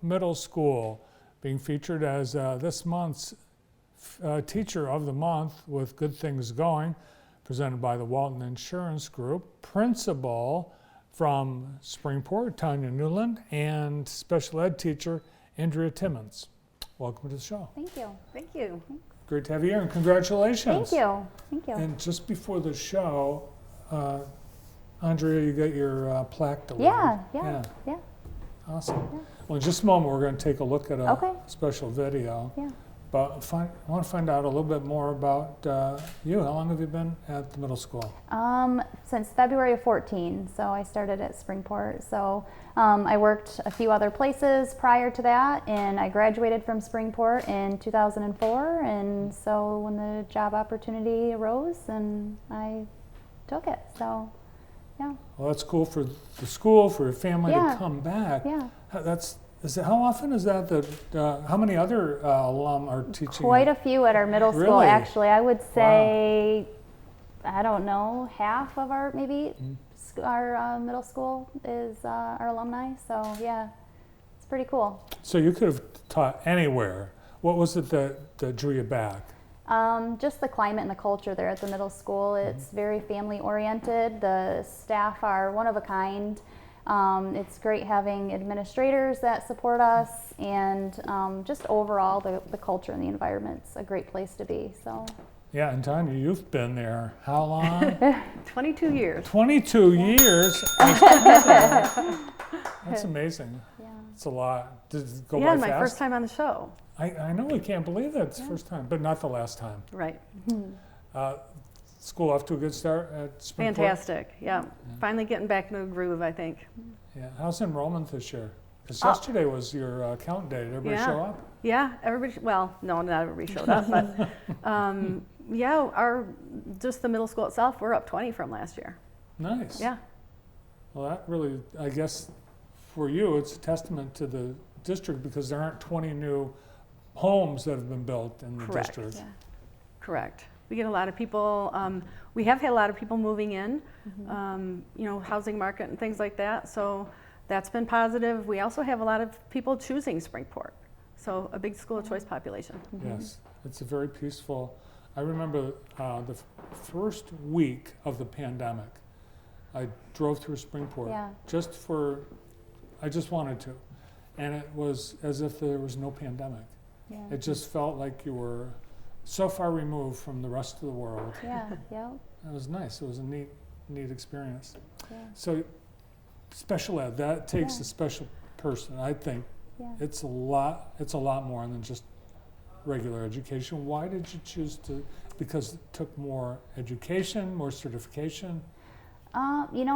Middle School being featured as this month's Teacher of the Month with Good Things Going, presented by the Walton Insurance Group. Principal from Springport, Tanya Newland, and special ed teacher, Andrea Timmins. Welcome to the show. Thank you. Thank you. Great to have you here, and congratulations. Thank you. Thank you. And just before the show, Andrea, you got your plaque delivered. Yeah. Awesome. Yeah. Well, in just a moment, we're going to take a look at a Okay. special video. Yeah. But I want to find out a little bit more about you. How long have you been at the middle school? Since February of 14, so I started at Springport. So I worked a few other places prior to that, and I graduated from Springport in 2004, and so when the job opportunity arose, and I took it, so yeah. Well, that's cool for the school, for your family Yeah. to come back. Yeah. How often is that? How many other alum are teaching? Quite a few at our middle school, Really? actually. I would say, I don't know, half of our our middle school is our alumni. So yeah, it's pretty cool. So you could have taught anywhere. What was it that drew you back? Just the climate and the culture there at the middle school. It's very family oriented. The staff are one of a kind. It's great having administrators that support us, and just overall the culture and the environment's a great place to be. So. Yeah, and Tanya, you've been there how long? 22 years. 22 years. That's amazing. Yeah. It's a lot. Did it go Yeah, by my fast? first time on the show. I know, we can't believe that it's the first time, but not the last time. Right. School off to a good start at Springport? Fantastic. Yeah. Finally getting back into a groove, I think. Yeah. How's enrollment this year? Because yesterday was your count day. Did everybody Yeah. show up? Yeah, everybody, well, no, not everybody showed up, but yeah, just the middle school itself, we're up 20 from last year. Nice. Yeah. Well, that really, I guess, for you, it's a testament to the district because there aren't 20 new homes that have been built in the Correct. district. Yeah. Correct. We get a lot of people, we have had a lot of people moving in, housing market and things like that. So that's been positive. We also have a lot of people choosing Springport. So a big school of choice population. Yes, it's a very peaceful. I remember the first week of the pandemic, I drove through Springport I just wanted to. And it was as if there was no pandemic. Yeah. It just felt like you were so far removed from the rest of the world. Yeah. Yeah. It was nice. It was a neat experience. Yeah. So special ed, that takes Yeah. a special person. I think Yeah. it's a lot more than just regular education. Why did you choose to? Because it took more education, more certification?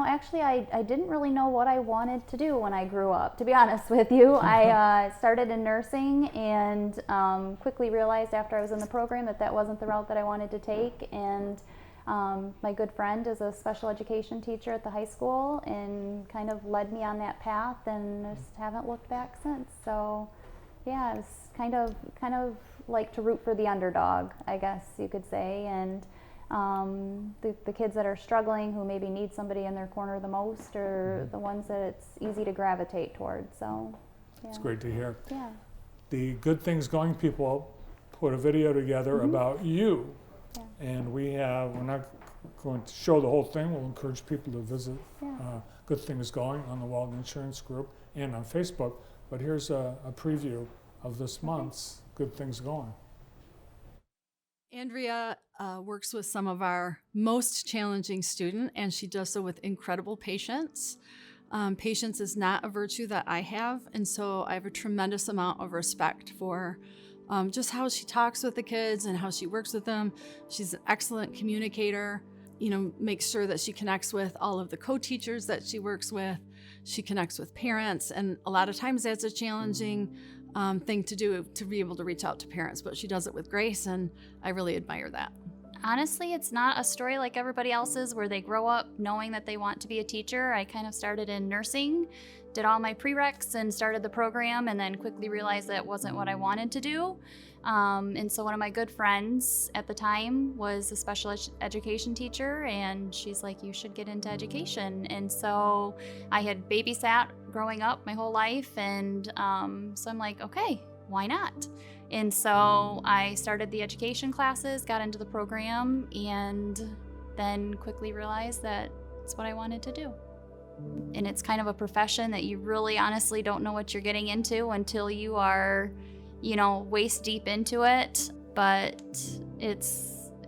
Actually, I didn't really know what I wanted to do when I grew up, to be honest with you. I started in nursing and quickly realized after I was in the program that wasn't the route that I wanted to take. And my good friend is a special education teacher at the high school and kind of led me on that path, and just haven't looked back since. So yeah, it's kind of like to root for the underdog, I guess you could say. And the kids that are struggling, who maybe need somebody in their corner the most, are the ones that it's easy to gravitate towards. So yeah. It's great to hear. Yeah. The Good Things Going people put a video together about you. Yeah. And we're not going to show the whole thing. We'll encourage people to visit Good Things Going on the Walton Insurance Group and on Facebook. But here's a preview of this month's Good Things Going. Andrea works with some of our most challenging students, and she does so with incredible patience. Patience is not a virtue that I have, and so I have a tremendous amount of respect for just how she talks with the kids and how she works with them. She's an excellent communicator, makes sure that she connects with all of the co-teachers that she works with. She connects with parents, and a lot of times that's a challenging thing to do, to be able to reach out to parents, but she does it with grace, and I really admire that. Honestly, it's not a story like everybody else's where they grow up knowing that they want to be a teacher. I kind of started in nursing, did all my prereqs and started the program, and then quickly realized that wasn't what I wanted to do. And so one of my good friends at the time was a special education teacher, and she's like, you should get into education. And so I had babysat growing up my whole life, and so I'm like, okay, why not? And so I started the education classes, got into the program, and then quickly realized that it's what I wanted to do. And it's kind of a profession that you really honestly don't know what you're getting into until you are, waist deep into it. But it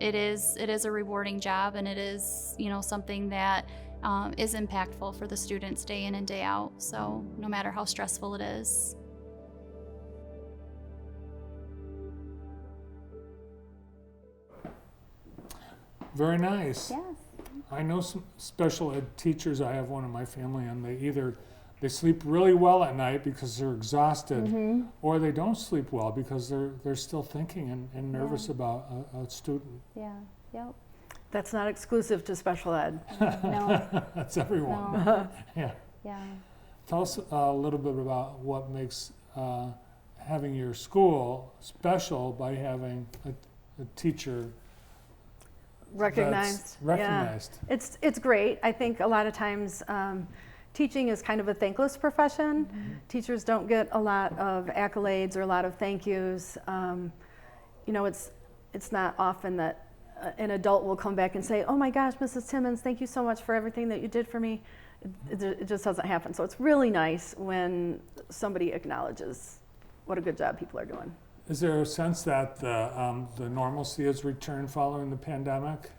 is a rewarding job, and it is, something that is impactful for the students day in and day out. So no matter how stressful it is. Very nice. Yes. I know some special ed teachers. I have one in my family, and they sleep really well at night because they're exhausted, or they don't sleep well because they're still thinking and nervous about a student. Yeah. Yep. That's not exclusive to special ed. No. That's everyone. No. Yeah. Yeah. Tell us a little bit about what makes having your school special by having a teacher Recognized. that's recognized. Yeah. It's great. I think a lot of times teaching is kind of a thankless profession. Teachers don't get a lot of accolades or a lot of thank yous. It's not often that an adult will come back and say, oh my gosh, Mrs. Timmins, thank you so much for everything that you did for me. It just doesn't happen. So it's really nice when somebody acknowledges what a good job people are doing. Is there a sense that the normalcy has returned following the pandemic?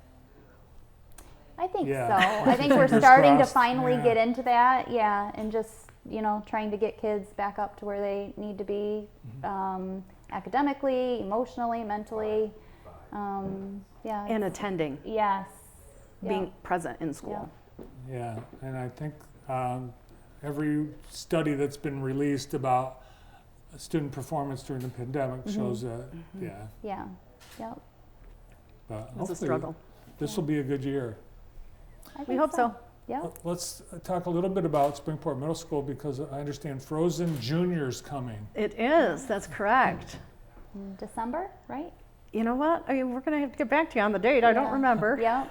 I think Yeah. so. I think we're Fingers starting to crossed. finally Yeah. get into that. Yeah. And just, trying to get kids back up to where they need to be academically, emotionally, mentally. Yeah. And attending, Yes. being present in school. Yeah, and I think every study that's been released about student performance during the pandemic shows that, yeah. Yeah. Yep. But It's a hopefully struggle. this will be a good year. I We think hope so. Yep. Let's talk a little bit about Springport Middle School because I understand Frozen Junior's coming. It is, that's correct. In December, right? You know what? We're going to have to get back to you on the date. I don't Yeah. remember. Yeah,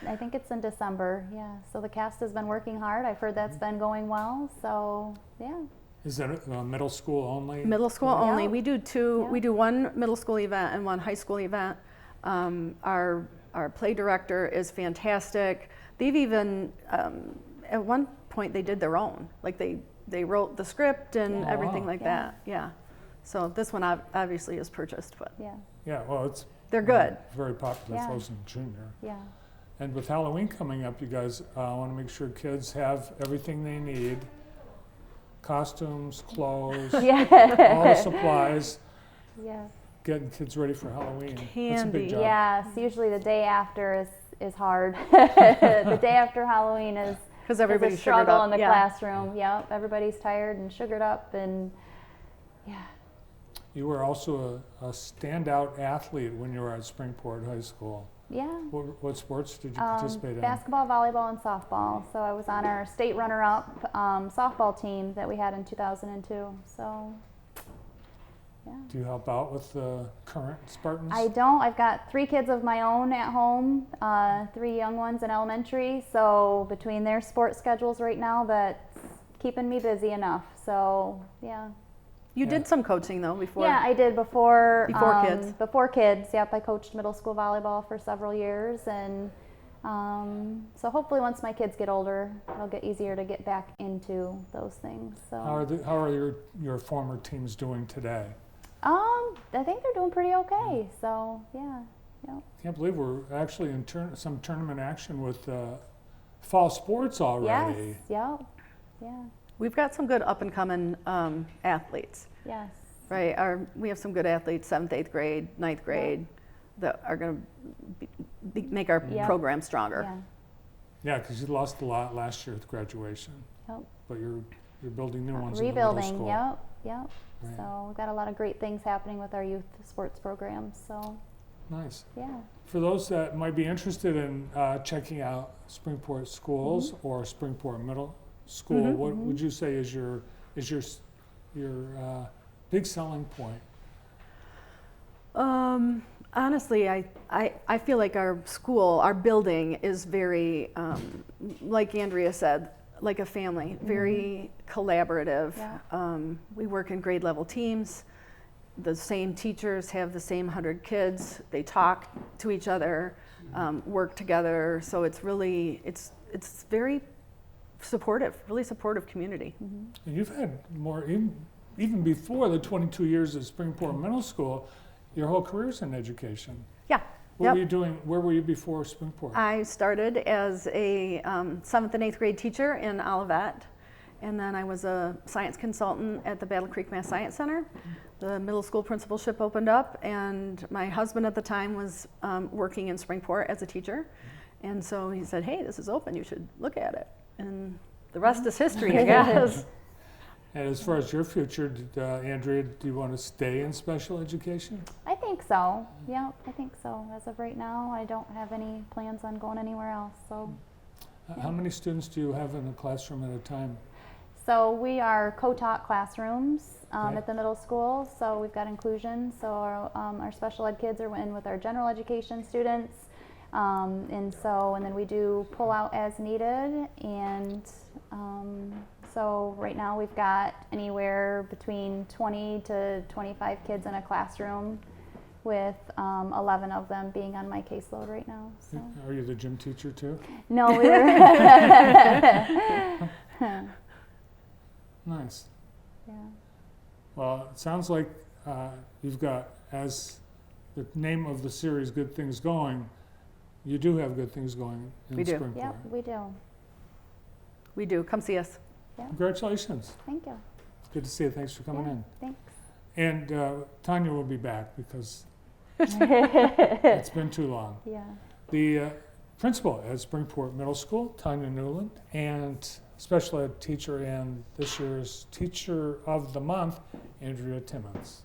I think it's in December. Yeah. So the cast has been working hard. I've heard that's been going well. So yeah. Is that middle school only? Middle school Yeah. only. We do two. Yeah. We do one middle school event and one high school event. Our play director is fantastic. They've even at one point they did their own. Like they wrote the script and Yeah. everything wow. like Yeah. that. Yeah. So this one obviously is purchased, but Yeah. Yeah, well, it's they're good. very popular, Yeah. Frozen Junior. Yeah. And with Halloween coming up, you guys want to make sure kids have everything they need. Costumes, clothes, all the Yeah. supplies, Yeah. getting kids ready for Halloween. That's a Candy. big job. Yes. Usually the day after is hard. The day after Halloween is Because a everybody's sugared struggle up. in the Yeah. classroom. Yep. Everybody's tired and sugared up, and yeah. You were also a standout athlete when you were at Springport High School. Yeah. What sports did you participate in? Basketball, volleyball, and softball. So I was on our state runner-up softball team that we had in 2002. So, yeah. Do you help out with the current Spartans? I don't. I've got 3 kids of my own at home, 3 young ones in elementary. So between their sports schedules right now, that's keeping me busy enough. So, yeah. You Yeah. did some coaching though before. Yeah, I did before. Before kids. Before kids, yep. I coached middle school volleyball for several years, and so hopefully once my kids get older, it'll get easier to get back into those things. So How are your former teams doing today? I think they're doing pretty okay. So yeah, yep. Can't believe we're actually in some tournament action with fall sports already. Yes, yep, yeah, We've got some good up and coming athletes. yes. Right, we have some good athletes, 7th, 8th grade, 9th grade, that are going to make our Yeah. program stronger. Yeah, Yeah, because you lost a lot last year with graduation, yep. but you're building new ones in the middle Rebuilding, school. yep, yep. Right. So we've got a lot of great things happening with our youth sports programs. So Nice. Yeah. For those that might be interested in checking out Springport schools or Springport Middle School, what would you say is your big selling point? Honestly, I feel like our school, our building is very, like Andrea said, like a family, very collaborative. Yeah. We work in grade level teams. The same teachers have the same 100 kids. They talk to each other, work together. So it's really, it's very supportive, really supportive community. And you've had more, even before the 22 years at Springport Middle School, your whole career's in education. Yeah. What were you doing? Where were you before Springport? I started as a 7th and 8th grade teacher in Olivet, and then I was a science consultant at the Battle Creek Mass Science Center. The middle school principalship opened up, and my husband at the time was working in Springport as a teacher, and so he said, "Hey, this is open. You should look at it." And the rest is history, I guess. And as far as your future, Andrea, do you want to stay in special education? I think so. Yeah, I think so. As of right now, I don't have any plans on going anywhere else. So, How many students do you have in a classroom at a time? so we are co-taught classrooms Okay. at the middle school. So we've got inclusion. So our special ed kids are in with our general education students, and then we do pull out as needed. And so right now we've got anywhere between 20 to 25 kids in a classroom, with 11 of them being on my caseload right now. So. Are you the gym teacher too? No, we were. Nice. Yeah. Well, it sounds like you've got, as the name of the series, Good Things Going, you do have good things going in We do. Springport. Yep, we do. We do. Come see us. Congratulations. Thank you. It's good to see you. Thanks for coming Yeah, in. thanks. And Tanya will be back because it's been too long. Yeah. The principal at Springport Middle School, Tanya Newland, and special ed teacher and this year's Teacher of the Month, Andrea Timmins.